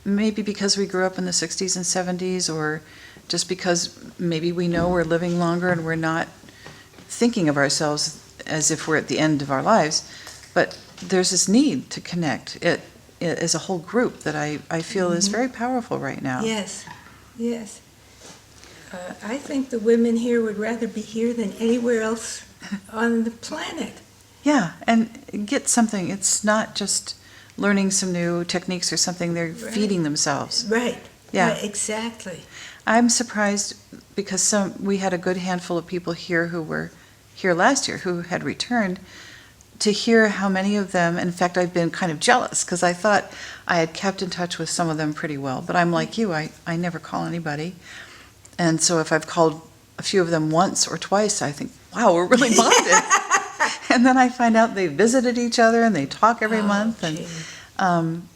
maybe because we grew up in the 60s and 70s, or just because maybe we know we're living longer and we're not thinking of ourselves as if we're at the end of our lives, but there's this need to connect it as a whole group that I feel is very powerful right now. Yes, yes. I think the women here would rather be here than anywhere else on the planet. Yeah, and get something. It's not just learning some new techniques or something. They're feeding themselves. Right. Yeah. Exactly. I'm surprised because we had a good handful of people here who were here last year who had returned, to hear how many of them, in fact, I've been kind of jealous because I thought I had kept in touch with some of them pretty well, but I'm like you, I never call anybody. And so if I've called a few of them once or twice, I think, wow, we're really bonded. And then I find out they visited each other and they talk every month, and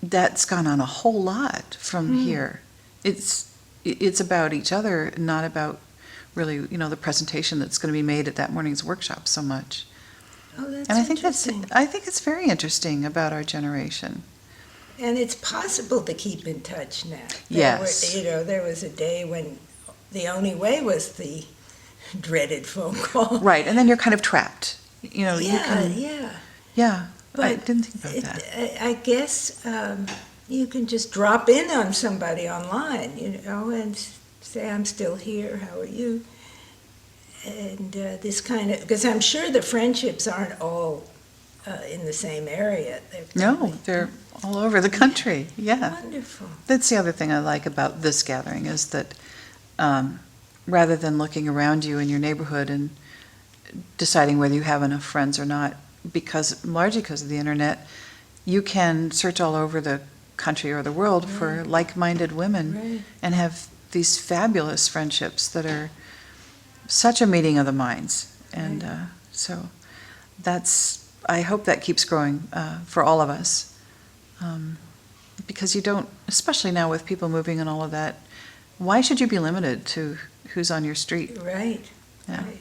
that's gone on a whole lot from here. It's about each other, not about really, the presentation that's going to be made at that morning's workshop so much. Oh, that's And interesting. I think it's very interesting about our generation. And it's possible to keep in touch now. Yes. There was a day when the only way was the dreaded phone call. Right, and then you're kind of trapped. You Yeah, can. yeah. Yeah, But I didn't think about that. I guess you can just drop in on somebody online, and say, I'm still here, how are you? And this kind of, because I'm sure the friendships aren't all in the same area. No, they're all over the country. Yeah. Wonderful. That's the other thing I like about this gathering is that rather than looking around you in your neighborhood and deciding whether you have enough friends or not, largely because of the internet, you can search all over the country or the world for like-minded women and have these fabulous friendships that are such a meeting of the minds. And so I hope that keeps growing for all of us. Because you don't, especially now with people moving and all of that, why should you be limited to who's on your street? Right. Yeah. Right.